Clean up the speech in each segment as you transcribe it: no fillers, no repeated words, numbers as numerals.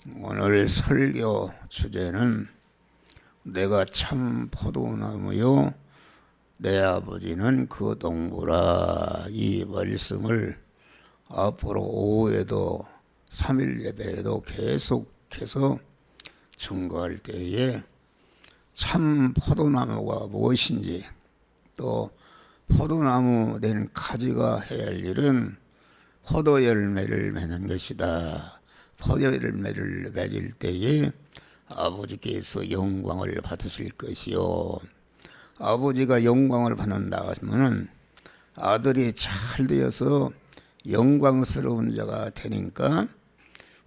오늘 설교 주제는 내가 참 포도나무요 내 아버지는 그 동부라. 이 말씀을 앞으로 오후에도 3일 예배에도 계속해서 증거할 때에 참 포도나무가 무엇인지, 또 포도나무 된 가지가 해야 할 일은 포도 열매를 맺는 것이다. 포도 열매를 맺을 때에 아버지께서 영광을 받으실 것이요, 아버지가 영광을 받는다 하면 아들이 잘 되어서 영광스러운 자가 되니까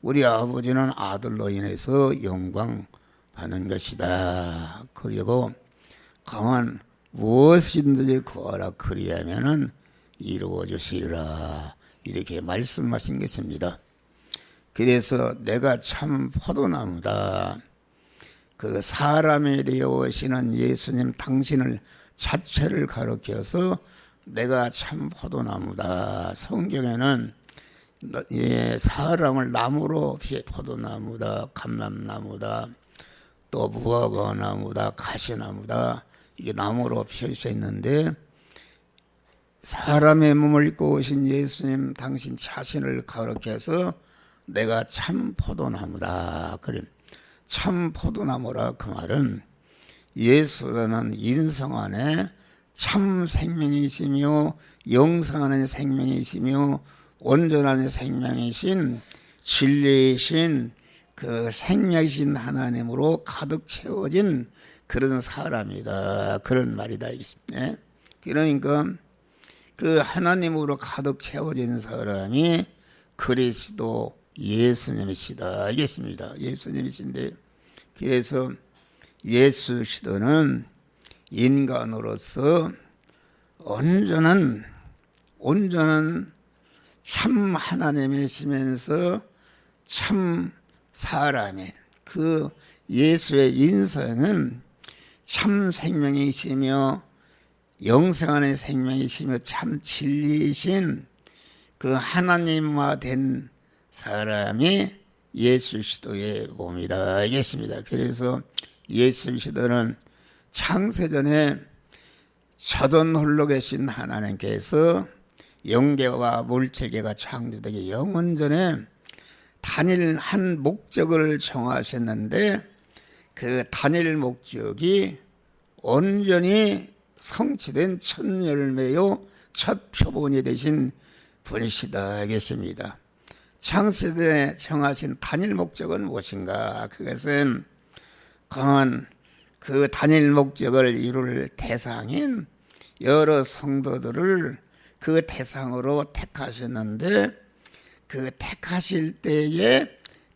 우리 아버지는 아들로 인해서 영광 받는 것이다. 그리고 강한 무엇인지 구하라 그리하면은 이루어 주시리라, 이렇게 말씀하신 것입니다. 그래서 내가 참 포도나무다. 그 사람에 되어 오시는 예수님 당신을 자체를 가리켜서 내가 참 포도나무다. 성경에는 사람을 나무로 포도나무다, 감람나무다, 또 무화과나무다, 가시나무다, 이게 나무로 표시했는데, 사람의 몸을 입고 오신 예수님 당신 자신을 가리켜서 내가 참 포도나무다. 그래, 참 포도나무라 그 말은 예수라는 인성 안에 참 생명이시며 영성 안에 생명이시며 온전한 생명이신 진리이신 그 생명이신 하나님으로 가득 채워진 그런 사람이다, 그런 말이다. 그러니까 그 하나님으로 가득 채워진 사람이 그리스도 예수님이시다 알겠습니다. 예수님이신데, 그래서 예수시도는 인간으로서 온전한 참 하나님이시면서 참 사람인 그 예수의 인성은 참 생명이시며 영생 안의 생명이시며 참 진리이신 그 하나님화 된 사람이 예수 시도의 몸이다 알겠습니다. 그래서 예수 시도는 창세전에 자전 홀로 계신 하나님께서 영계와 물질계가 창조되기 영원전에 단일 한 목적을 정하셨는데, 그 단일 목적이 온전히 성취된 첫 열매요 첫 표본이 되신 분이시다 하겠습니다. 창세전에 정하신 단일 목적은 무엇인가? 그것은 강한 그 단일 목적을 이룰 대상인 여러 성도들을 그 대상으로 택하셨는데, 그 택하실 때에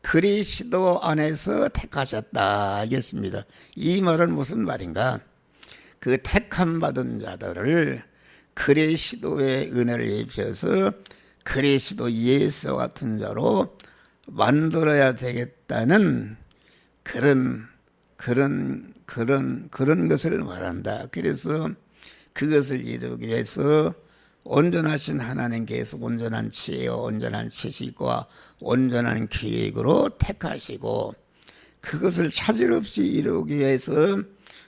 그리스도 안에서 택하셨다 하겠습니다. 이 말은 무슨 말인가? 그 택함 받은 자들을 그리스도의 은혜를 입혀서 그리스도 예수 같은 자로 만들어야 되겠다는 그런 것을 말한다. 그래서 그것을 이루기 위해서 온전하신 하나님께서 온전한 지혜와 온전한 지식과 온전한 계획으로 택하시고, 그것을 차질 없이 이루기 위해서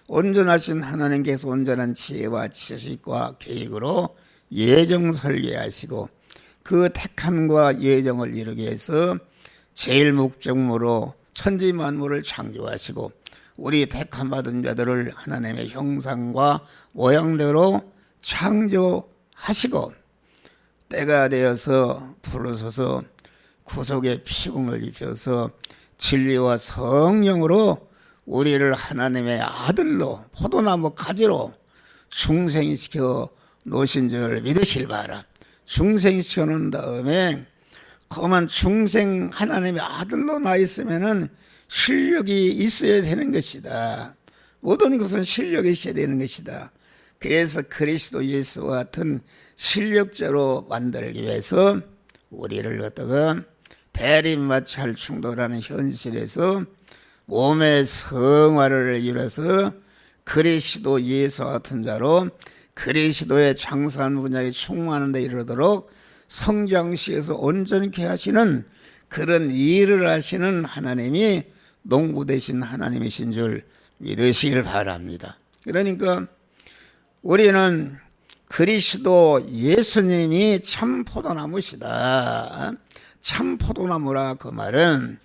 온전하신 하나님께서 온전한 지혜와 지식과 계획으로 예정 설계하시고, 그 택함과 예정을 이루기 위해서 제일 목적으로 천지 만물을 창조하시고, 우리 택함 받은 자들을 하나님의 형상과 모양대로 창조하시고, 때가 되어서 부르셔서 구속의 피공을 입혀서 진리와 성령으로 우리를 하나님의 아들로 포도나무 가지로 중생시켜 놓으신 줄 믿으실 바라. 중생시켜 놓은 다음에 그만 중생 하나님의 아들로 나 있으면은 실력이 있어야 되는 것이다. 모든 것은 실력이 있어야 되는 것이다. 그래서 그리스도 예수와 같은 실력자로 만들기 위해서 우리를 어떠한 대립마찰 충돌하는 현실에서 몸의 성화를 이뤄서 그리스도 예수 같은 자로 그리스도의 장수한 분야에 충만한 데 이르도록 성장시에서 온전케 하시는 그런 일을 하시는 하나님이 농부 되신 하나님이신 줄 믿으시길 바랍니다. 그러니까 우리는 그리스도 예수님이 참 포도나무시다. 참 포도나무라 그 말은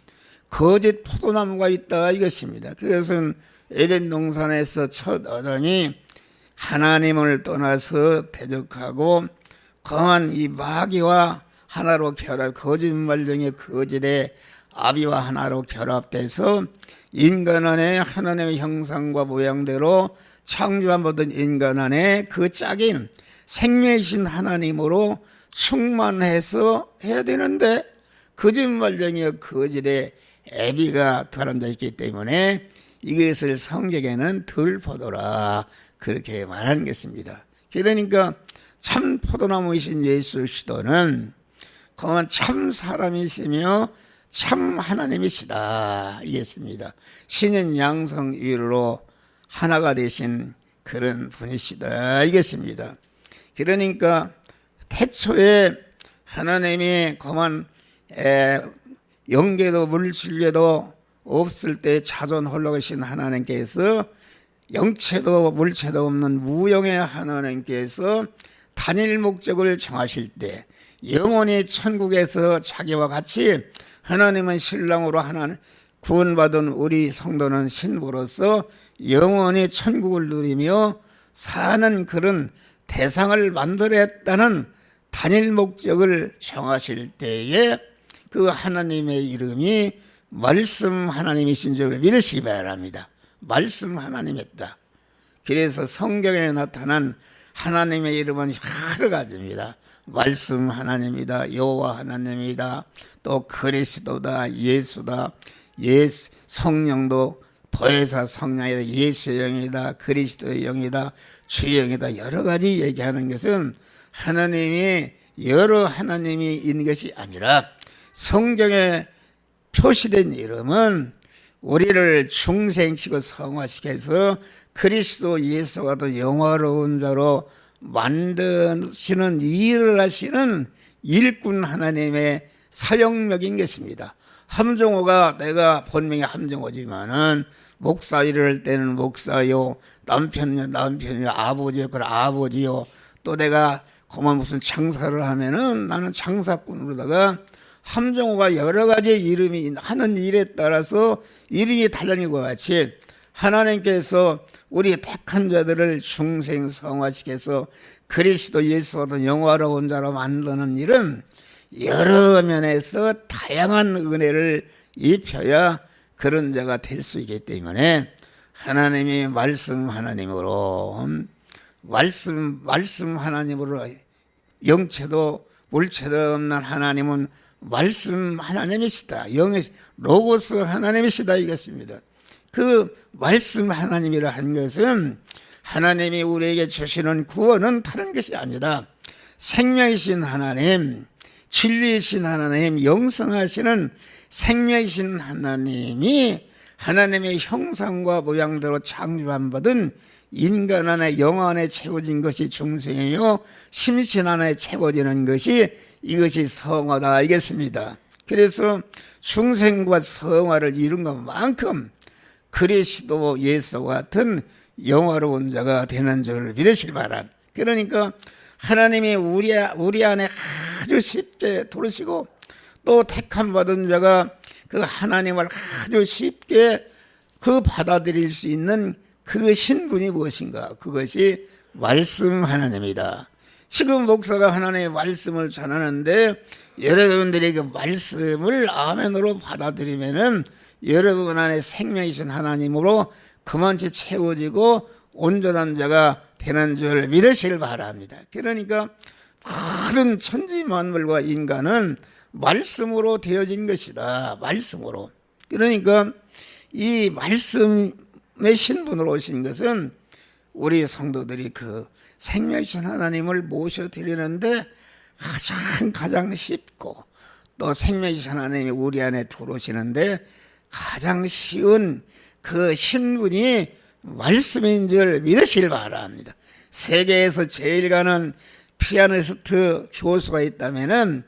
거짓 포도나무가 있다 이것입니다. 그것은 에덴 동산에서 첫 아담이 하나님을 떠나서 대적하고 거한 이 마귀와 하나로 결합, 거짓말쟁이 거짓의 아비와 하나로 결합돼서 인간 안에 하나님의 형상과 모양대로 창조한 모든 인간 안에 그 짝인 생명이신 하나님으로 충만해서 해야 되는데 거짓말쟁이의 거짓의 애비가 들어앉아 있기 때문에 이것을 성경에는 들포도라 그렇게 말하는 것입니다. 그러니까 참 포도나무이신 예수 그리스도는 그만 참 사람이시며 참 하나님이시다 이겠습니다. 신인 양성위로 하나가 되신 그런 분이시다 이겠습니다. 그러니까 태초에 하나님이 그만 영계도 물질계도 없을 때 자존 홀로 계신 하나님께서 영체도 물체도 없는 무영의 하나님께서 단일 목적을 정하실 때 영원히 천국에서 자기와 같이 하나님은 신랑으로 하나님 구원받은 우리 성도는 신부로서 영원히 천국을 누리며 사는 그런 대상을 만들었다는 단일 목적을 정하실 때에 그 하나님의 이름이 말씀 하나님이신 줄 믿으시기 바랍니다. 말씀 하나님이었다. 그래서 성경에 나타난 하나님의 이름은 여러 가지입니다. 말씀 하나님이다, 여호와 하나님이다, 또 그리스도다, 예수다, 성령도 보혜사 성령이다, 예수의 영이다, 그리스도의 영이다, 주의 영이다, 여러 가지 얘기하는 것은 하나님이 여러 하나님이 있는 것이 아니라 성경에 표시된 이름은 우리를 중생시키고 성화시켜서 그리스도 예수와 같은 영화로운 자로 만드시는 일을 하시는 일꾼 하나님의 사역력인 것입니다. 함정호가 내가 본명이 함정호지만은 목사 일을 할 때는 목사요, 남편이요, 아버지요, 그래 아버지요. 또 내가 그만 무슨 장사를 하면은 나는 장사꾼으로다가 함정호가 여러 가지 이름이 하는 일에 따라서 이름이 달라진 것 같이 하나님께서 우리 택한 자들을 중생성화시켜서 그리스도 예수와 같은 영화로운 자로 만드는 일은 여러 면에서 다양한 은혜를 입혀야 그런 자가 될 수 있기 때문에 하나님이 말씀 하나님으로 영체도 물체도 없는 하나님은 말씀 하나님이시다. 영의 로고스 하나님이시다 이것입니다. 그 말씀 하나님이라 한 것은 하나님이 우리에게 주시는 구원은 다른 것이 아니다. 생명이신 하나님, 진리이신 하나님, 영성하시는 생명이신 하나님이 하나님의 형상과 모양대로 창조한 받은 인간 안에 영 안에 채워진 것이 중생이요 심신 안에 채워지는 것이 이것이 성화다 알겠습니다. 그래서 중생과 성화를 이룬 것만큼 그리스도 예수와 같은 영화로운 자가 되는 줄 믿으실 바람. 그러니까 하나님이 우리 안에 아주 쉽게 들으시고 또 택함 받은 자가 그 하나님을 아주 쉽게 그 받아들일 수 있는 그 신분이 무엇인가? 그것이 말씀 하나님이다. 지금 목사가 하나님의 말씀을 전하는데 여러분들이 그 말씀을 아멘으로 받아들이면은 여러분 안에 생명이신 하나님으로 그만치 채워지고 온전한 자가 되는 줄 믿으시길 바랍니다. 그러니까 모든 천지 만물과 인간은 말씀으로 되어진 것이다. 말씀으로. 그러니까 이 말씀의 신분으로 오신 것은 우리 성도들이 그 생명이신 하나님을 모셔드리는데 가장 쉽고 또 생명이신 하나님이 우리 안에 들어오시는데 가장 쉬운 그 신분이 말씀인 줄 믿으시길 바랍니다. 세계에서 제일 가는 피아니스트 교수가 있다면은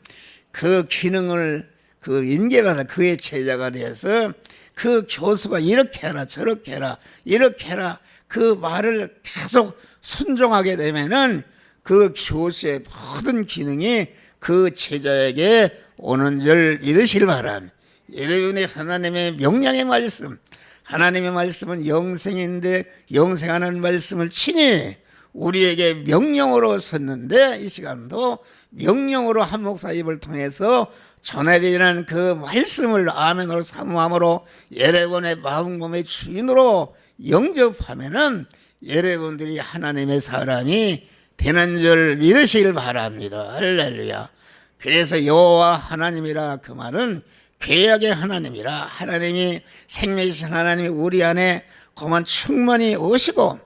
그 기능을 그 인계받아 그의 제자가 되어서 그 교수가 이렇게 해라 저렇게 해라 이렇게 해라 그 말을 계속 순종하게 되면은 그 교수의 모든 기능이 그 제자에게 오는 줄 믿으시길 바랍니다. 여러분의 하나님의 명령의 말씀, 하나님의 말씀은 영생인데 영생하는 말씀을 친히 우리에게 명령으로 섰는데 이 시간도 명령으로 한 목사 입을 통해서 전해드리는 그 말씀을 아멘으로 사모함으로 여러분의 마음몸의 주인으로 영접하면은 여러분들이 하나님의 사람이 되는 줄 믿으시길 바랍니다. 할렐루야. 그래서 여호와 하나님이라 그 말은 계약의 하나님이라 하나님이 생명이신 하나님이 우리 안에 그만 충만히 오시고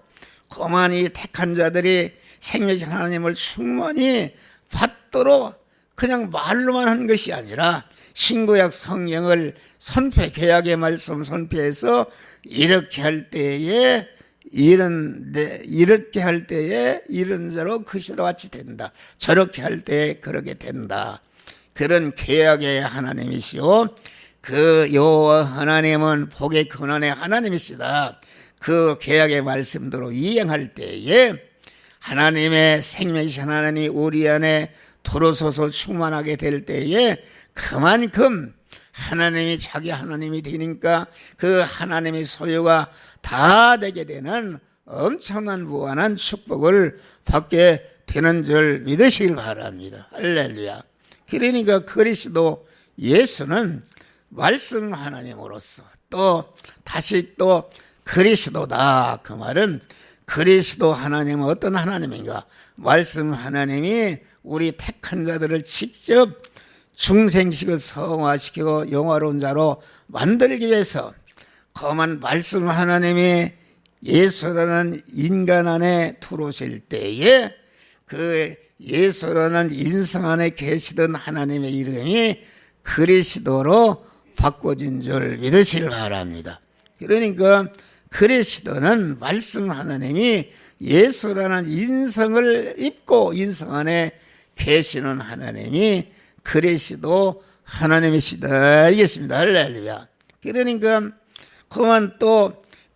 그만 이 택한 자들이 생명이신 하나님을 충만히 받도록 그냥 말로만 한 것이 아니라 신구약 성경을 선포 계약의 말씀 선포해서 이렇게 할 때에 이렇게 할 때에 이런 대로 그시와 같이 된다. 저렇게 할 때에 그렇게 된다. 그런 계약의 하나님이시오. 그 여호와 하나님은 복의 근원의 하나님이시다. 그 계약의 말씀대로 이행할 때에 하나님의 생명이신 하나님이 우리 안에 들어서서 충만하게 될 때에 그만큼 하나님이 자기 하나님이 되니까 그 하나님의 소유가 다 되게 되는 엄청난 무한한 축복을 받게 되는 줄 믿으시길 바랍니다. 할렐루야. 그러니까 그리스도 예수는 말씀 하나님으로서 또 다시 또 그리스도다. 그 말은 그리스도 하나님은 어떤 하나님인가? 말씀 하나님이 우리 택한 자들을 직접 중생시키고 성화시키고 영화로운 자로 만들기 위해서 거만 말씀 하나님이 예수라는 인간 안에 들어오실 때에 그 예수라는 인성 안에 계시던 하나님의 이름이 그리스도로 바꿔진 줄 믿으시길 바랍니다. 그러니까 그리스도는 말씀 하나님이 예수라는 인성을 입고 인성 안에 계시는 하나님이 그리스도 하나님이시다. 알겠습니다. 할렐루야. 그러니까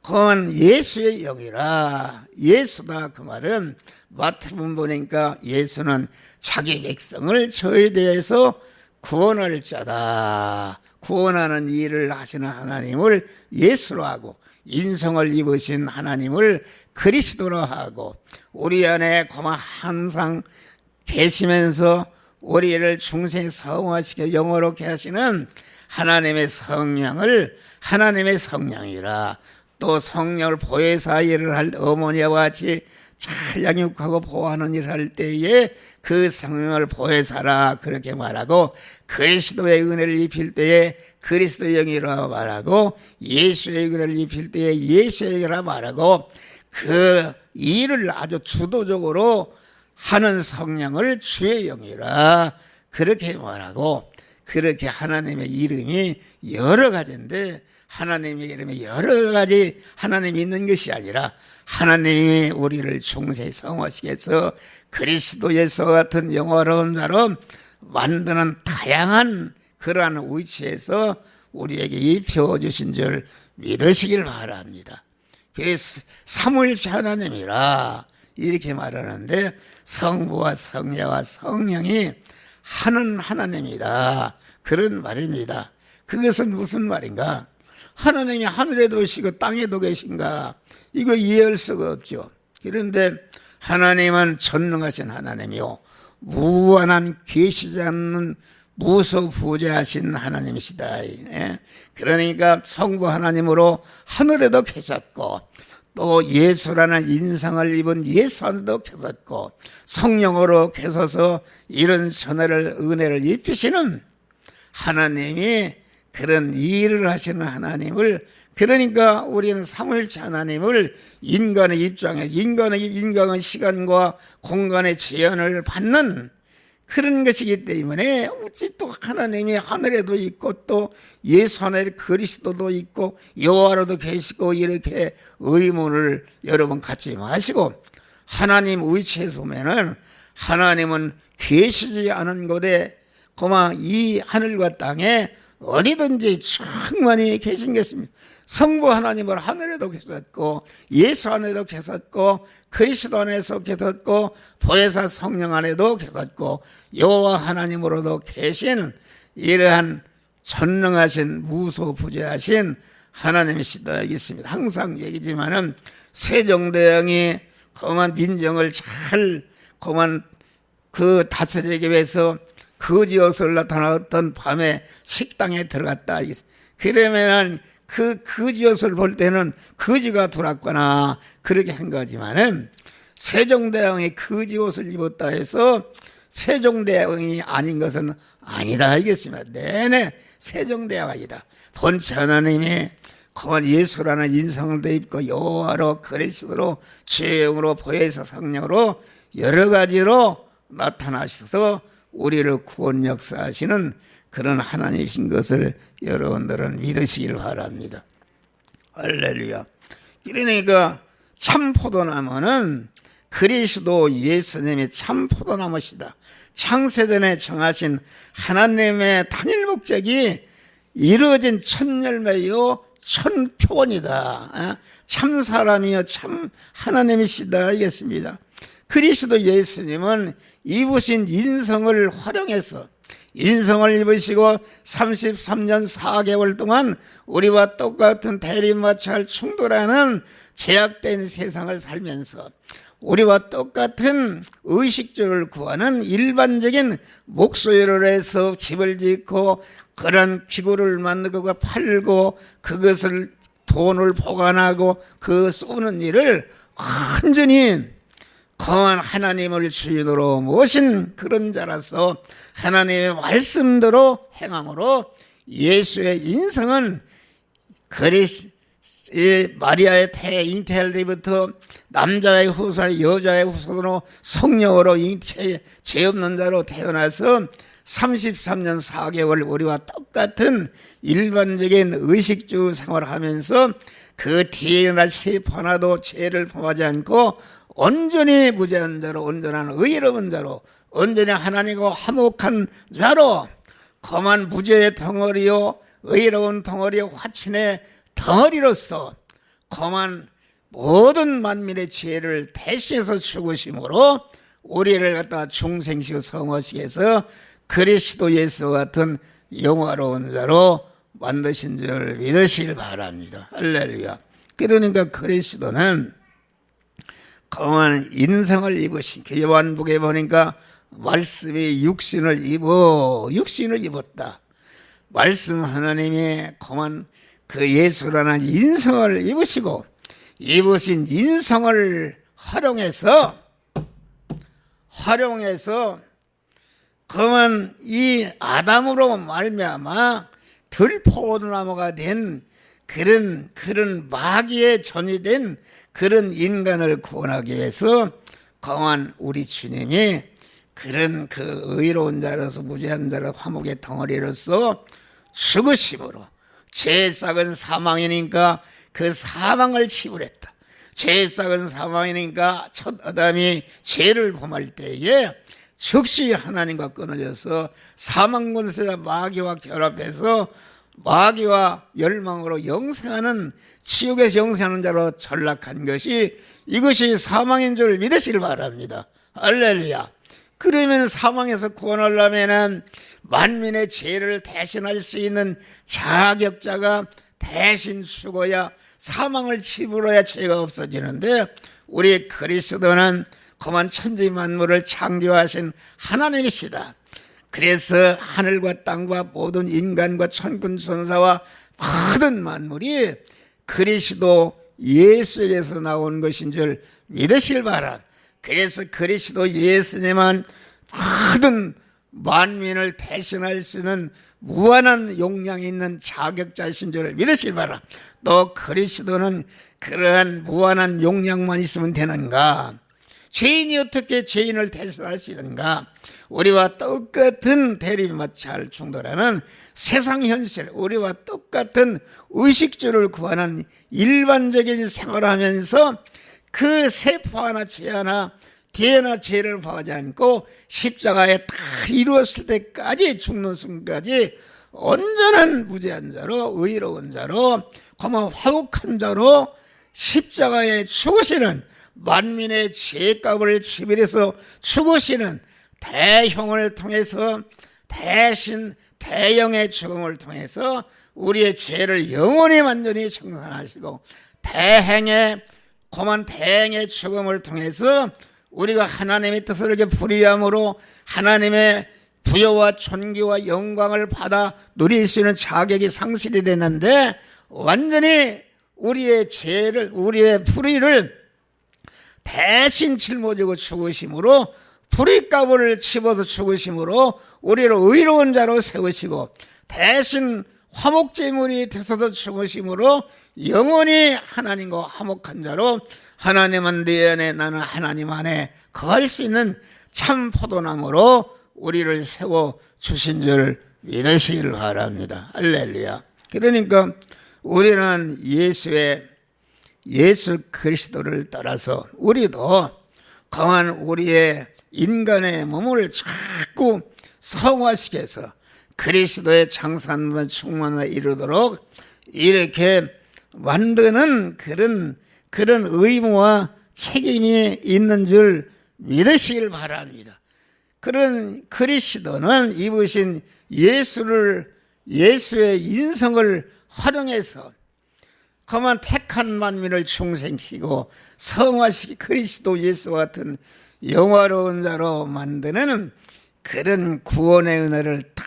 그만 예수의 영이라 예수다. 그 말은 마태복음 보니까 예수는 자기 백성을 저에 대해서 구원할 자다. 구원하는 일을 하시는 하나님을 예수로 하고 인성을 입으신 하나님을 그리스도로 하고 우리 안에 그만 항상 계시면서 우리를 중생 성화시켜 영어롭게 하시는 하나님의 성령을 하나님의 성령이라 또 성령을 보혜사 일을 할 어머니와 같이 잘 양육하고 보호하는 일을 할 때에 그 성령을 보혜사라 그렇게 말하고 그리스도의 은혜를 입힐 때에 그리스도의 영이라 말하고 예수의 은혜를 입힐 때에 예수의 영이라 말하고 그 일을 아주 주도적으로 하는 성령을 주의 영이라 그렇게 말하고 그렇게 하나님의 이름이 여러 가지인데 하나님의 이름이 여러 가지 하나님이 있는 것이 아니라 하나님이 우리를 중생 성화시켜서 그리스도 예수와 같은 영화로운 자로 만드는 다양한 그러한 위치에서 우리에게 입혀주신 줄 믿으시길 바랍니다. 그래서 삼위일체 하나님이라 이렇게 말하는데 성부와 성자와 성령이 하는 하나님이다. 그런 말입니다. 그것은 무슨 말인가? 하나님이 하늘에도 계시고 땅에도 계신가? 이거 이해할 수가 없죠. 그런데 하나님은 전능하신 하나님이요 무한한 계시지 않는 무소부재하신 하나님이시다. 그러니까 성부 하나님으로 하늘에도 계셨고 또 예수라는 인상을 입은 예수 안에도 계셨고 성령으로 계셔서 이런 은혜를 입히시는 하나님이 그런 일을 하시는 하나님을 그러니까 우리는 삼위일체 하나님을 인간의 입장에 인간은 시간과 공간의 제한을 받는 그런 것이기 때문에 어찌 또 하나님이 하늘에도 있고 또 예수 하나님 그리스도도 있고 여호와로도 계시고 이렇게 의문을 여러분 갖지 마시고 하나님 위치에서 보면은 하나님은 계시지 않은 곳에 그만 이 하늘과 땅에 어디든지 충만히 계신 것입니다. 성부 하나님을 하늘에도 계셨고 예수 안에도 계셨고 그리스도 안에서 계셨고 보혜사 성령 안에도 계셨고 여호와 하나님으로도 계신 이러한 전능하신 무소부재하신 하나님이시다 있습니다. 항상 얘기지만은 세종대왕이 그만 민정을 잘 그만 그 다스리기 위해서 거지옷을 나타났던 밤에 식당에 들어갔다. 그러면은 그 거지옷을 볼 때는 거지가 들어왔거나 그렇게 한 거지만은 세종대왕이 거지옷을 입었다 해서 세종대왕이 아닌 것은 아니다 하겠습니다. 내내 세종대왕이다. 본체 하나님이 그만 예수라는 인성을 입고 여호와로 그리스도로 주의 영으로 보혜사 성령으로 여러 가지로 나타나셔서 우리를 구원 역사하시는 그런 하나님이신 것을 여러분들은 믿으시길 바랍니다. 할렐루야. 그러니까 참 포도나무는 그리스도 예수님이 참 포도나무시다. 창세전에 정하신 하나님의 단일 목적이 이루어진 첫 열매요 천 표본이다. 참 사람이요 참 하나님이시다 이겠습니다. 그리스도 예수님은 입으신 인성을 활용해서 인성을 입으시고 33년 4개월 동안 우리와 똑같은 대립마찰 충돌하는 제약된 세상을 살면서 우리와 똑같은 의식주를 구하는 일반적인 목소리를 해서 집을 짓고 그런 기구를 만들고 팔고 그것을 돈을 보관하고 그 쏘는 일을 완전히 거한 하나님을 주인으로 모신 그런 자라서 하나님의 말씀대로 행함으로 예수의 인성은 마리아의 태 잉태할 때부터 남자의 후손 여자의 후손으로 성령으로 죄 없는 자로 태어나서 33년 4개월 우리와 똑같은 일반적인 의식주 생활을 하면서 그 뒤에나 세포 하나도 죄를 범하지 않고 온전히 무죄한 자로 온전한 의로운 자로 온전히 하나님과 화목한 자로 거만 무죄의 덩어리요 의로운 덩어리요 화친의 덩어리로서 거만 모든 만민의 죄를 대신해서 죽으심으로 우리를 갖다 중생시고 성화시켜 해서 그리스도 예수와 같은 영화로운 자로 만드신 줄 믿으시길 바랍니다. 할렐루야. 그러니까 그리스도는 거한 인성을 입으신 요한복음에 보니까 말씀이 육신을 입었다. 말씀 하나님이 거한 그 예수라는 인성을 입으시고 입으신 인성을 활용해서 거한 이 아담으로 말미암아 들포도나무가 된 그런 마귀의 전이 된 그런 인간을 구원하기 위해서 거한 우리 주님이 그런 그 의로운 자로서 무죄한 자로 화목의 덩어리로서 죽으심으로 죄의 싹은 사망이니까 그 사망을 치유했다. 죄의 싹은 사망이니까 첫 아담이 죄를 범할 때에 즉시 하나님과 끊어져서 사망 권세자 마귀와 결합해서 마귀와 멸망으로 영생하는 지옥에서 영생하는 자로 전락한 것이 이것이 사망인 줄 믿으시길 바랍니다. 할렐루야. 그러면 사망에서 구원하려면 만민의 죄를 대신할 수 있는 자격자가 대신 죽어야 사망을 치불어야 죄가 없어지는데 우리 그리스도는 거만 천지 만물을 창조하신 하나님이시다. 그래서 하늘과 땅과 모든 인간과 천군 천사와 모든 만물이 그리스도 예수에게서 나온 것인 줄 믿으실 바라. 그래서 그리스도 예수님은 모든 만민을 대신할 수 있는 무한한 용량이 있는 자격자이신 줄 믿으실 바라. 또 그리스도는 그러한 무한한 용량만 있으면 되는가? 죄인이 어떻게 죄인을 대신할 수 있는가? 우리와 똑같은 대립마찰 충돌하는 세상 현실, 우리와 똑같은 의식주를 구하는 일반적인 생활을 하면서 그 세포 하나 죄 하나 뒤에나 죄를 범하지 않고 십자가에 다 이루었을 때까지 죽는 순간까지 온전한 무죄한 자로 의로운 자로 고만 화목한 자로 십자가에 죽으시는 만민의 죄값을 지불해서 죽으시는 대형을 통해서 대신 대형의 죽음을 통해서 우리의 죄를 영원히 완전히 청산하시고 대행의 고만 대행의 죽음을 통해서 우리가 하나님의 뜻을 이렇게 불의함으로 하나님의 부여와 존귀와 영광을 받아 누릴 수 있는 자격이 상실이 됐는데 완전히 우리의 죄를 우리의 불의를 대신 짊어지고 죽으심으로 불의값을 집어서 죽으심으로 우리를 의로운 자로 세우시고 대신 화목제물이 되셔서 죽으심으로 영원히 하나님과 화목한 자로 하나님은 내 안에 나는 하나님 안에 거할 수 있는 참 포도나무로 우리를 세워 주신 줄 믿으시기를 바랍니다. 할렐루야. 그러니까 우리는 예수 그리스도를 따라서 우리도 강한 우리의 인간의 몸을 자꾸 성화시켜서 그리스도의 장사함과 충만을 이루도록 이렇게 만드는 그런 의무와 책임이 있는 줄 믿으시길 바랍니다. 그런 그리스도는 입으신 예수의 인성을 활용해서 그만 택한 만민을 중생시키고 성화시키 그리스도 예수와 같은 영화로운 자로 만드는 그런 구원의 은혜를 다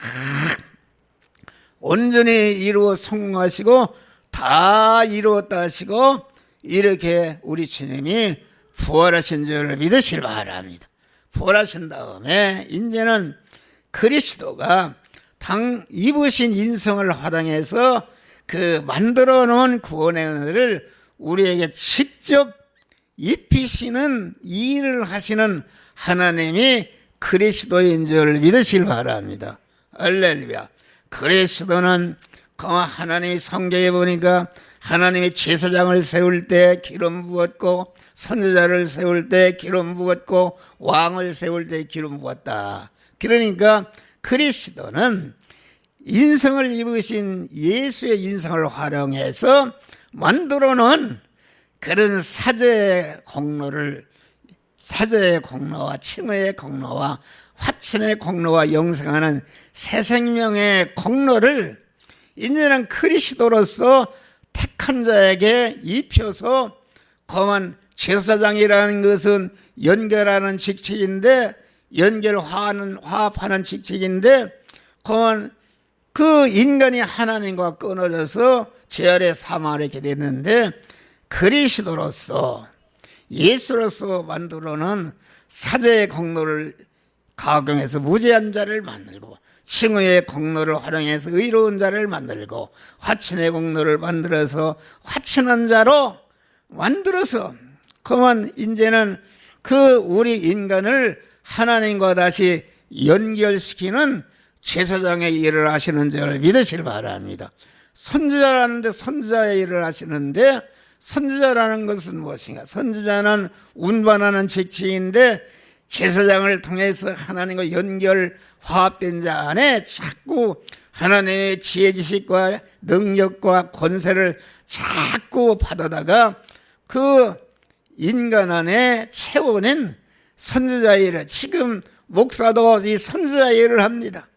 온전히 이루어 성공하시고 다 이루었다 하시고 이렇게 우리 주님이 부활하신 줄 믿으시길 바랍니다. 부활하신 다음에 이제는 그리스도가 입으신 인성을 활용해서 그 만들어 놓은 구원의 은혜를 우리에게 직접 입히시는 일을 하시는 하나님이 그리스도인 줄 믿으시길 바랍니다. 할렐루야. 그리스도는 하나님이 성경에 보니까 하나님이 제사장을 세울 때 기름 부었고 선지자를 세울 때 기름 부었고 왕을 세울 때 기름 부었다. 그러니까 그리스도는 인성을 입으신 예수의 인성을 활용해서 만들어 놓은 그런 사죄의 공로와 칭의의 공로와 화친의 공로와 영생하는 새 생명의 공로를 이제는 그리스도로서 택한 자에게 입혀서 거만 제사장이라는 것은 연결하는 직책인데 화합하는 직책인데 거만 그 인간이 하나님과 끊어져서 죄 아래 사망을 하게 됐는데 그리스도로서 예수로서 만들어놓은 사죄의 공로를 가공해서 무죄한 자를 만들고 칭의의 공로를 활용해서 의로운 자를 만들고 화친의 공로를 만들어서 화친한 자로 만들어서 그만 이제는 그 우리 인간을 하나님과 다시 연결시키는 제사장의 일을 하시는 줄 믿으시길 바랍니다. 선지자라는데 선지자의 일을 하시는데 선지자라는 것은 무엇인가? 선지자는 운반하는 직책인데 제사장을 통해서 하나님과 연결 화합된 자 안에 자꾸 하나님의 지혜 지식과 능력과 권세를 자꾸 받아다가 그 인간 안에 채워낸 선지자의 일을 지금 목사도 이 선지자의 일을 합니다.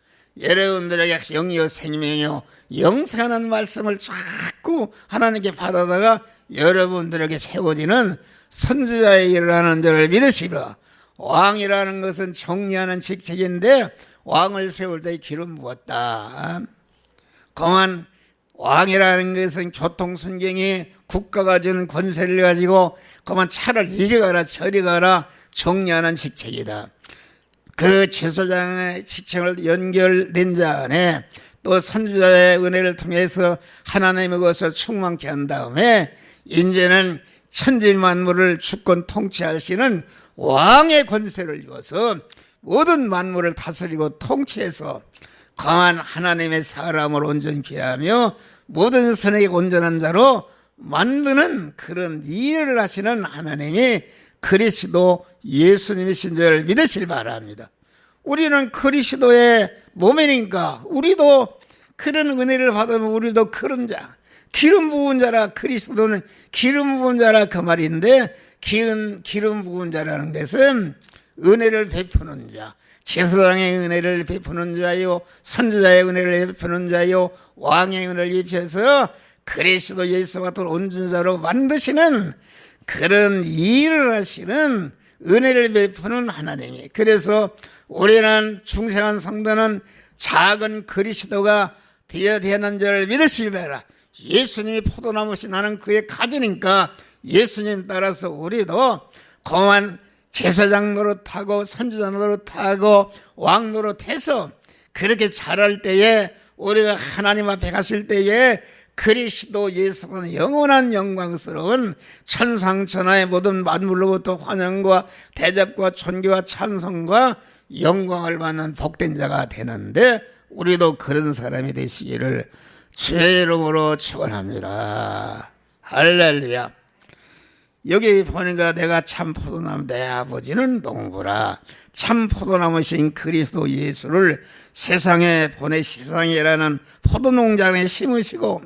여러분들에게 영이요 생명이요 영생하는 말씀을 자꾸 하나님께 받아다가 여러분들에게 세워지는 선지자의 일을 하는 자를 믿으시라. 왕이라는 것은 정리하는 직책인데 왕을 세울 때 기름 부었다. 그만 왕이라는 것은 교통순경이 국가가 준 권세를 가지고 그만 차를 이리 가라 저리 가라 정리하는 직책이다. 그 제사장의 직책을 연결된 자 안에 또 선지자의 은혜를 통해서 하나님의 것을 충만케 한 다음에 이제는 천지 만물을 주권 통치하시는 왕의 권세를 주어서 모든 만물을 다스리고 통치해서 강한 하나님의 사람을 온전케 하며 모든 선에게 온전한 자로 만드는 그런 일을 하시는 하나님이 그리스도 예수님이신 줄 믿으시기 바랍니다. 우리는 그리스도의 몸이니까 우리도 그런 은혜를 받으면 우리도 그런 자, 기름 부은 자라. 그리스도는 기름 부은 자라 그 말인데, 기름 부은 자라는 것은 은혜를 베푸는 자, 제사장의 은혜를 베푸는 자요, 선지자의 은혜를 베푸는 자요, 왕의 은혜를 입혀서 그리스도 예수 같은 온전자로 만드시는 그런 일을 하시는 은혜를 베푸는 하나님이. 그래서 우리는 중생한 성도는 작은 그리스도가 되어야 되는 줄 믿으시기 바라. 예수님이 포도나무시 나는 그의 가지니까 예수님 따라서 우리도 거만 제사장 노릇하고 선지자 노릇하고 왕 노릇해서 그렇게 자랄 때에, 우리가 하나님 앞에 갔을 때에 그리스도 예수는 영원한 영광스러운 천상천하의 모든 만물로부터 환영과 대접과 존귀와 찬송과 영광을 받는 복된 자가 되는데, 우리도 그런 사람이 되시기를 주의 이름으로 축원합니다. 할렐루야. 여기 보니까 내가 참 포도나무, 내 아버지는 농부라. 참 포도나무신 그리스도 예수를 세상에 세상이라는 포도농장에 심으시고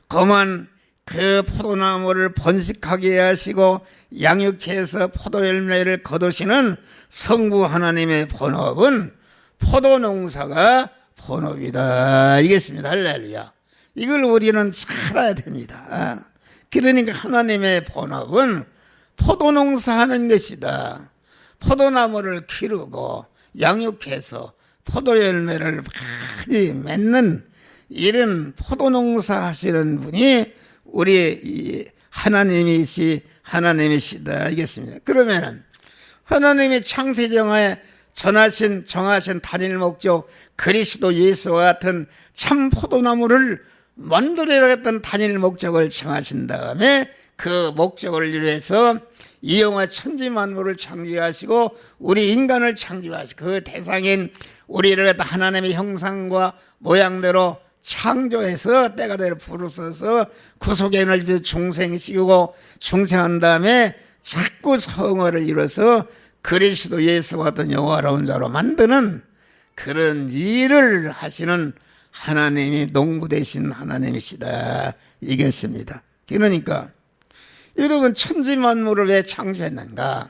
그만 그 포도나무를 번식하게 하시고 양육해서 포도열매를 거두시는 성부 하나님의 본업은 포도농사가 본업이다. 이겠습니다. 할렐루야. 이걸 우리는 잘 알아야 됩니다. 그러니까 하나님의 본업은 포도농사하는 것이다. 포도나무를 기르고 양육해서 포도열매를 많이 맺는 이런 포도농사 하시는 분이 우리 하나님이시다. 알겠습니다. 그러면은 하나님이 창세정하에 정하신 단일 목적, 그리스도 예수와 같은 참 포도나무를 만들어야겠다는 단일 목적을 정하신 다음에 그 목적을 위해서 이 영화 천지 만물을 창조하시고 우리 인간을 창조하시고 그 대상인 우리를 갖다 하나님의 형상과 모양대로 창조해서 때가 되어 부르셔서 구속의 은을 위해서 중생시키고 중생한 다음에 자꾸 성화를 이뤄서 그리스도 예수와 같은 영화로운 자로 만드는 그런 일을 하시는 하나님이 농부 되신 하나님이시다. 이겠습니다. 그러니까 여러분, 천지 만물을 왜 창조했는가?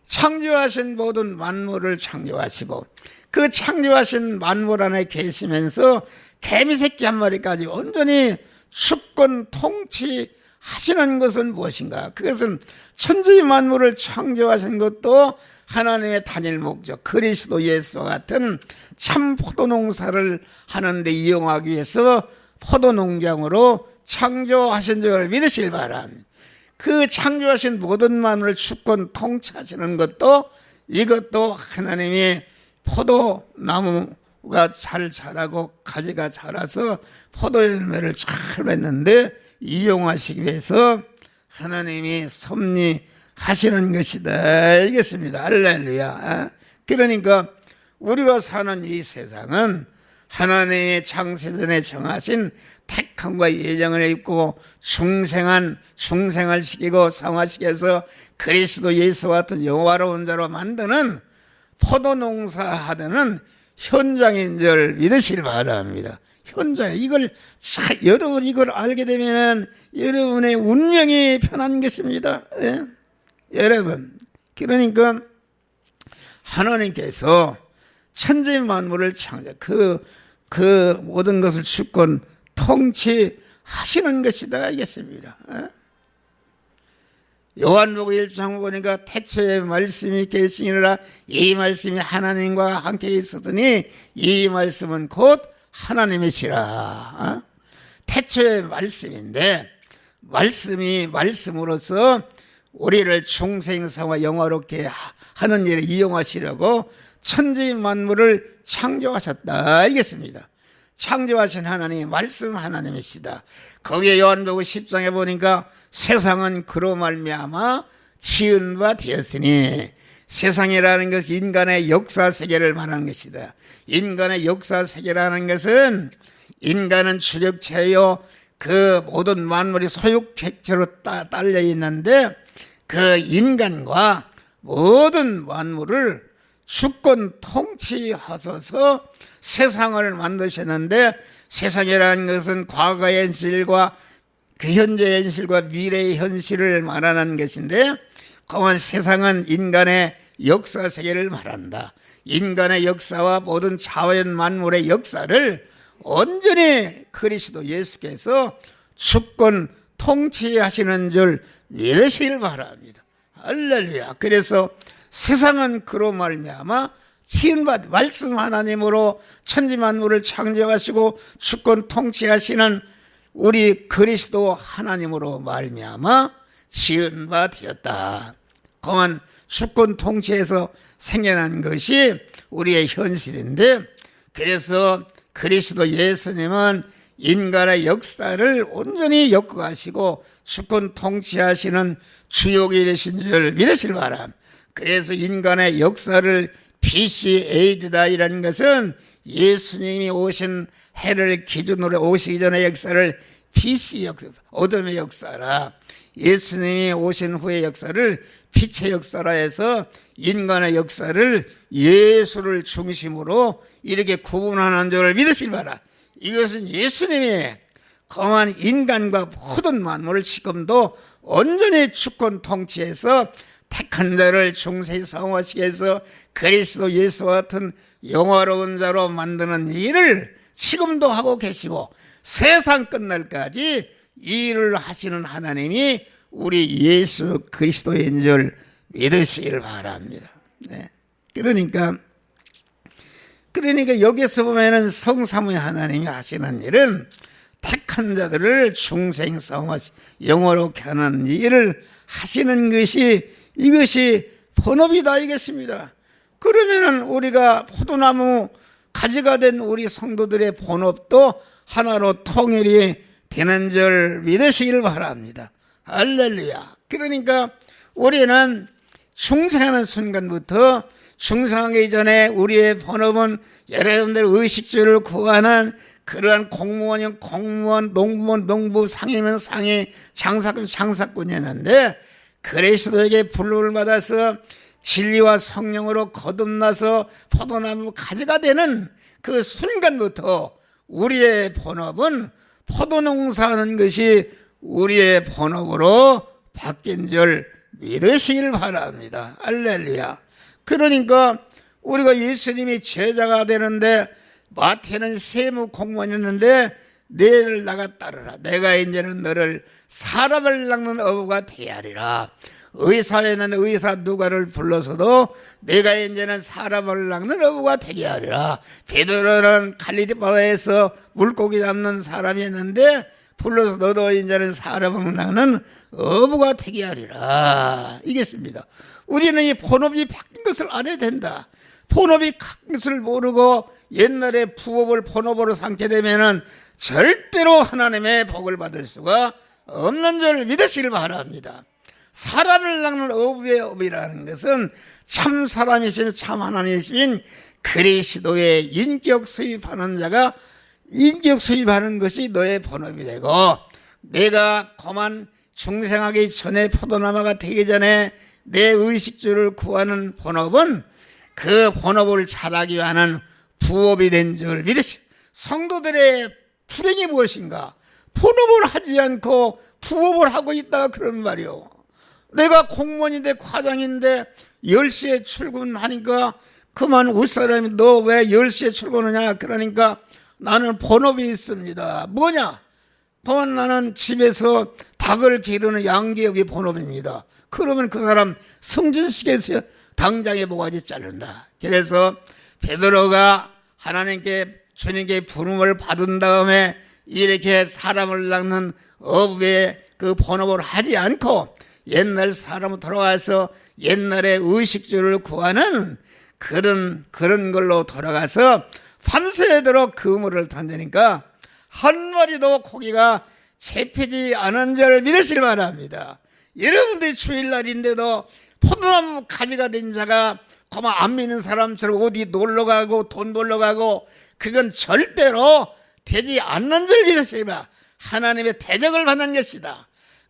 창조하신 모든 만물을 창조하시고 그 창조하신 만물 안에 계시면서 개미새끼 한 마리까지 온전히 주권 통치하시는 것은 무엇인가? 그것은 천지 만물을 창조하신 것도 하나님의 단일 목적, 그리스도 예수와 같은 참 포도농사를 하는데 이용하기 위해서 포도농장으로 창조하신 줄 믿으시길 바랍니다. 그 창조하신 모든 만물을 주권 통치하시는 것도, 이것도 하나님이 포도나무가 잘 자라고 가지가 자라서 포도열매를 잘 맺는데 이용하시기 위해서 하나님이 섭리하시는 것이다. 알겠습니다. 할렐루야. 그러니까 우리가 사는 이 세상은 하나님의 창세전에 정하신 택함과 예정을 입고 중생을 시키고 성화시켜서 그리스도 예수와 같은 영화로운 자로 만드는 포도농사 하는 현장인 줄 믿으시길 바랍니다. 현장, 여러분 이걸 알게 되면 여러분의 운명이 편한 것입니다. 예? 여러분, 그러니까 하나님께서 천지 만물을 창조, 그 모든 것을 주권 통치하시는 것이다. 알겠습니다. 요한복음 1장 보니까 태초에 말씀이 계시니라, 이 말씀이 하나님과 함께 있었으니 이 말씀은 곧 하나님이시라. 태초의 말씀인데 말씀이 말씀으로서 우리를 중생성화 영화롭게 하는 일에 이용하시려고 천지 만물을 창조하셨다. 알겠습니다. 창조하신 하나님, 말씀 하나님이시다. 거기에 요한복음 10장에 보니까 세상은 그로 말미암아 지은 바 되었으니, 세상이라는 것이 인간의 역사 세계를 말하는 것이다. 인간의 역사 세계라는 것은 인간은 주력체요, 그 모든 만물이 소육객체로 딸려 있는데 그 인간과 모든 만물을 주권 통치하셔서 세상을 만드셨는데, 세상이라는 것은 과거의 현실과 그 현재의 현실과 미래의 현실을 말하는 것인데, 그만 세상은 인간의 역사 세계를 말한다. 인간의 역사와 모든 자연 만물의 역사를 온전히 그리스도 예수께서 주권 통치하시는 줄 믿으시길 바랍니다. 할렐루야. 그래서 세상은 그로 말미암아 지은바 말씀 하나님으로 천지만물을 창조하시고 주권 통치하시는 우리 그리스도 하나님으로 말미암아 지은 바 되었다. 그만 주권 통치에서 생겨난 것이 우리의 현실인데, 그래서 그리스도 예수님은 인간의 역사를 온전히 엮어가시고 주권 통치하시는 주역이 되신 줄 믿으실 바람. 그래서 인간의 역사를 BCAD다이라는 것은 예수님이 오신 해를 기준으로 오시기 전의 역사를 BC 역사, 어둠의 역사라, 예수님이 오신 후의 역사를 빛의 역사라 해서 인간의 역사를 예수를 중심으로 이렇게 구분하는 줄을 믿으실 바라. 이것은 예수님이 거한 인간과 모든 만물을 지금도 온전히 주권 통치해서 택한 자를 중세히 성화시게 해서 그리스도 예수와 같은 영화로운 자로 만드는 일을 지금도 하고 계시고, 세상 끝날까지 이 일을 하시는 하나님이 우리 예수 그리스도인 줄 믿으시길 바랍니다. 네. 그러니까 여기서 보면은 성삼위 하나님이 하시는 일은 택한 자들을 중생 성화 영화롭게 하는 일을 하시는 것이, 이것이 본업이다 이겠습니다. 그러면은 우리가 포도나무 가지가 된 우리 성도들의 본업도 하나로 통일이 되는 줄 믿으시길 바랍니다. 할렐루야. 그러니까 우리는 중생하는 순간부터, 중생하기 전에 우리의 본업은 여러분들 의식주를 구하는 그러한 공무원이면 공무원, 농부면 농부, 상이면 상이, 장사꾼 장사꾼이었는데, 그리스도에게 부름을 받아서 진리와 성령으로 거듭나서 포도나무 가지가 되는 그 순간부터 우리의 본업은 포도농사하는 것이 우리의 본업으로 바뀐 줄 믿으시길 바랍니다. 할렐루야. 그러니까 우리가 예수님이 제자가 되는데, 마태는 세무 공무원이었는데 너를 나가 따르라. 내가 이제는 너를 사람을 낚는 어부가 되하리라. 의사에는 의사 누가를 불러서도 내가 이제는 사람을 낚는 어부가 되게 하리라. 베드로는 갈릴리 바다에서 물고기 잡는 사람이었는데 불러서 너도 이제는 사람을 낚는 어부가 되게 하리라. 이겠습니다. 우리는 이 본업이 바뀐 것을 알아야 된다. 본업이 바뀐 것을 모르고 옛날에 부업을 본업으로 삼게 되면은 절대로 하나님의 복을 받을 수가 없는 줄 믿으시길 바랍니다. 사람을 낚는 어부의 업이라는 것은 참 사람이신 참 하나님이신 그리스도의 인격 수입하는 자가 인격 수입하는 것이 너의 본업이 되고, 내가 그만 중생하기 전에 포도나무가 되기 전에 내 의식주를 구하는 본업은 그 본업을 잘하기 위한 부업이 된 줄 믿으시. 성도들의 불행이 무엇인가? 본업을 하지 않고 부업을 하고 있다 그런 말이요. 내가 공무원인데 과장인데 10시에 출근하니까 그만 웃사람이 너 왜 10시에 출근하냐 그러니까 나는 본업이 있습니다. 뭐냐? 그만 나는 집에서 닭을 기르는 양계업이 본업입니다. 그러면 그 사람 승진식에서 당장에 모가지 자른다. 그래서 베드로가 하나님께 주님께 부름을 받은 다음에 이렇게 사람을 낚는 어부의 그 본업을 하지 않고 옛날 사람으로 돌아가서 옛날의 의식주를 구하는 그런 걸로 돌아가서 밤새도록 그물을 던지니까 한 마리도 고기가 잡히지 않은 줄 믿으시길 바랍니다. 여러분들이 주일날인데도 포도나무 가지가 된 자가 그만 안 믿는 사람처럼 어디 놀러가고 돈 벌러가고 그건 절대로 되지 않는 줄 믿으시라. 하나님의 대적을 받는 것이다.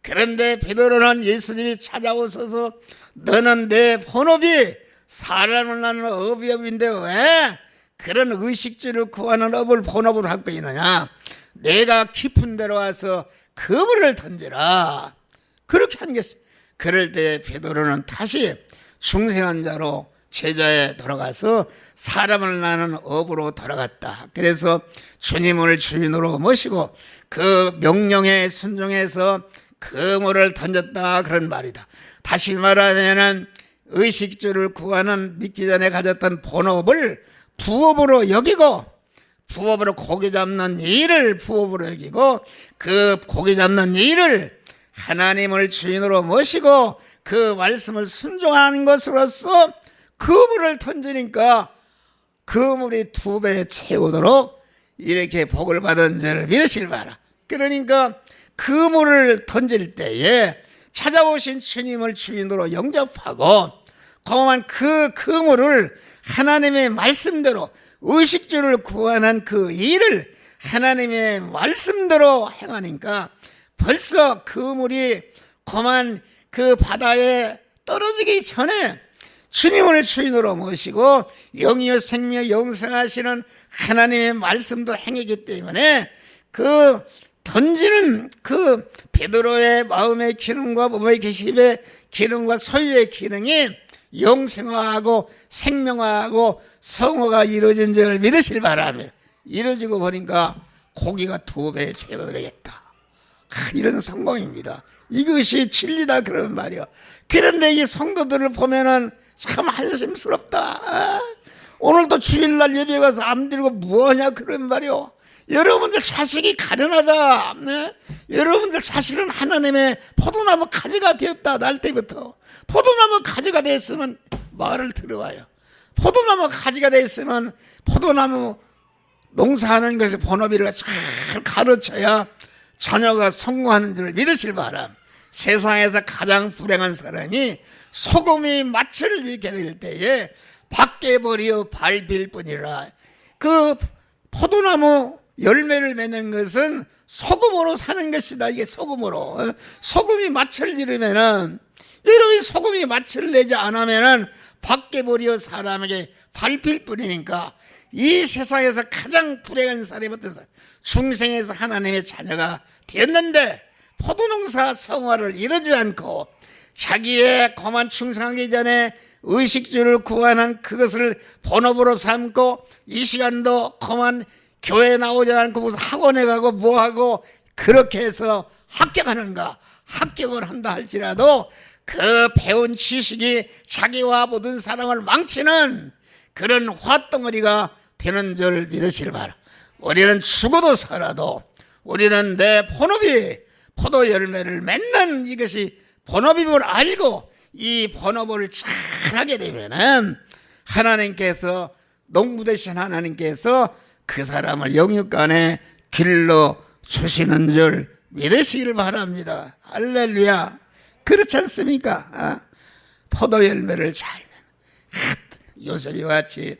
그런데 베드로는 예수님이 찾아오셔서 너는 내 본업이 사람을 낳는 업인데 왜 그런 의식주를 구하는 업을 본업으로 하고 있느냐. 내가 깊은 데로 와서 그물을 던지라. 그렇게 한 것이. 그럴 때 베드로는 다시 중생한 자로 제자에 돌아가서 사람을 낳는 업으로 돌아갔다. 그래서 주님을 주인으로 모시고 그 명령에 순종해서 그물을 던졌다, 그런 말이다. 다시 말하면은 의식주를 구하는 믿기 전에 가졌던 본업을 부업으로 여기고, 부업으로 고기 잡는 일을 부업으로 여기고, 그 고기 잡는 일을 하나님을 주인으로 모시고 그 말씀을 순종하는 것으로서 그물을 던지니까 그물이 2배 채우도록 이렇게 복을 받은 자를 믿으실 바라. 그러니까 그물을 던질 때에 찾아오신 주님을 주인으로 영접하고 그만 그 그물을 하나님의 말씀대로 의식주를 구하는 그 일을 하나님의 말씀대로 행하니까 벌써 그물이 그만 그 바다에 떨어지기 전에 주님을 주인으로 모시고 영이요 생명 영생하시는 하나님의 말씀도 행하기 때문에 그 던지는 그 베드로의 마음의 기능과 몸의 계십의 기능과 소유의 기능이 영생화하고 생명화하고 성화가 이루어진 줄 믿으실 바랍니다. 이루어지고 보니까 고기가 2배 채워되겠다. 이런 성공입니다. 이것이 진리다, 그런 말이요. 그런데 이 성도들을 보면은 참 한심스럽다. 오늘도 주일날 예배 가서 안 드리고 뭐하냐, 그런 말이요. 여러분들 자식이 가련하다. 네? 여러분들 자식은 하나님의 포도나무 가지가 되었다. 날 때부터 포도나무 가지가 됐으면 말을 들어와요. 포도나무 가지가 됐으면 포도나무 농사하는 것의 본업을 잘 가르쳐야 자녀가 성공하는 줄 믿으실 바람. 세상에서 가장 불행한 사람이 소금이 맛을 잃게 될 때에 밖에 버려 밟힐 뿐이라. 그 포도나무 열매를 맺는 것은 소금으로 사는 것이다. 이게 소금으로. 소금이 맛을 잃으면은, 여러분이 소금이 맛을 내지 않으면은 밖에 버려 사람에게 밟힐 뿐이니까 이 세상에서 가장 불행한 사람이 어떤 사람? 중생에서 하나님의 자녀가 되었는데 포도농사 성화를 이루지 않고 자기의 거만 충성하기 전에 의식주를 구하는 그것을 본업으로 삼고 이 시간도 거만 교회에 나오지 않고 무슨 학원에 가고 뭐하고 그렇게 해서 합격하는가, 합격을 한다 할지라도 그 배운 지식이 자기와 모든 사람을 망치는 그런 화덩어리가 되는 줄 믿으실 바라. 우리는 죽어도 살아도 우리는 내 본업이 포도 열매를 맺는 이것이 본업임을 알고 이 본업을 잘하게 되면은 하나님께서, 농부 되신 하나님께서 그 사람을 영육간에 길러 주시는 줄 믿으시길 바랍니다. 할렐루야. 그렇지 않습니까? 포도 열매를 잘 요셉이와 같이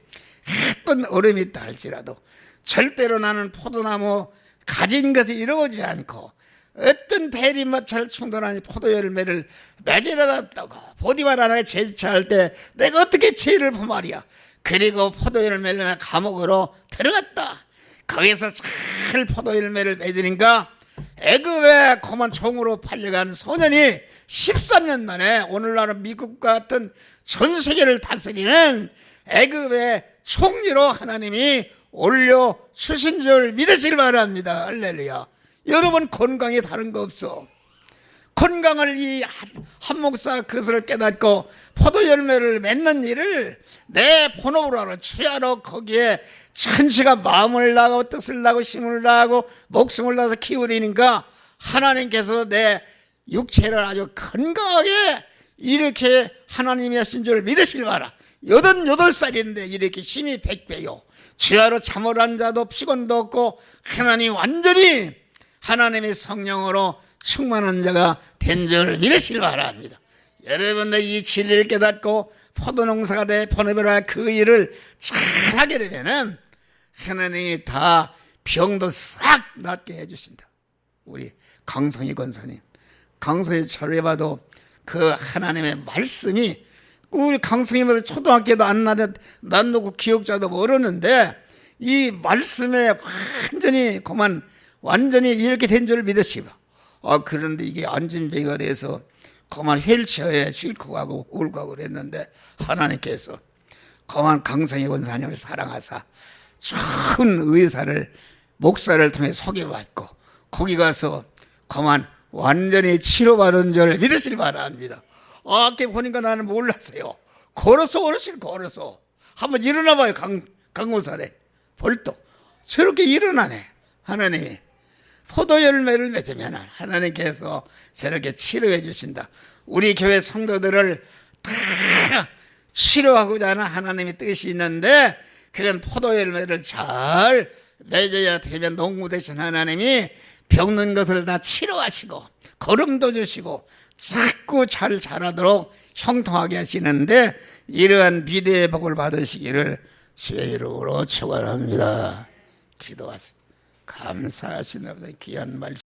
어떤 어려움이 있다 할지라도 절대로 나는 포도나무 가진 것을 이루어지지 않고 어떤 대리마찰 충돌하니 포도 열매를 맺으려다고 보디발 하나에 제지차할 때 내가 어떻게 죄를 범하랴. 그리고 포도 열매를 감옥으로 들어갔다. 거기서 잘 포도 열매를 맺으니까 애굽에 거만 종으로 팔려간 소년이 13년 만에 오늘날은 미국 같은 전 세계를 다스리는 애굽의 총리로 하나님이 올려주신 줄 믿으시길 바랍니다. 할렐루야. 여러분 건강에 다른 거 없어. 건강을 이 한 목사 그것을 깨닫고 포도 열매를 맺는 일을 내 본업으로 하러 취하러 거기에 천시가 마음을 나고 뜻을 나고 힘을 나고 목숨을 나서 키우리니까 하나님께서 내 육체를 아주 건강하게 이렇게 하나님이 하신 줄 믿으실 바라. 88살인데 이렇게 힘이 100배요. 주야로 잠을 안 자도 피곤도 없고 하나님 완전히 하나님의 성령으로 충만한 자가 된 줄 믿으시길 바랍니다. 여러분들 이 진리를 깨닫고 포도농사가 돼 보내버려 그 일을 잘하게 되면은 하나님이 다 병도 싹 낫게 해주신다. 우리 강성희 권사님 강성이 절해봐도 그 하나님의 말씀이 우리 강성이마다 초등학교도 안 나누고 기억자도 모르는데 이 말씀에 완전히 이렇게 된 줄 믿으시고 그런데 이게 안진뱅이가 돼서 그만 휠체어에 싣고 가고 울고 가고 그랬는데 하나님께서 그만 강성희 권사님을 사랑하사 좋은 의사를 목사를 통해 소개받고 거기 가서 그만 완전히 치료받은 줄 믿으실 바랍니다. 아까 보니까 나는 몰랐어요. 걸어서 한번 일어나 봐요. 강호사래 벌떡 저렇게 일어나네. 하나님이 포도 열매를 맺으면 하나님께서 저렇게 치료해 주신다. 우리 교회 성도들을 다 치료하고자 하는 하나님의 뜻이 있는데 그건 포도 열매를 잘 맺어야 되면 농부 되신 하나님이 병든 것을 다 치료하시고 걸음도 주시고 자꾸 잘 자라도록 형통하게 하시는데 이러한 비대의 복을 받으시기를 주의 이름으로 축원합니다. 기도하세요. 감사하시나 보다 귀한 말씀.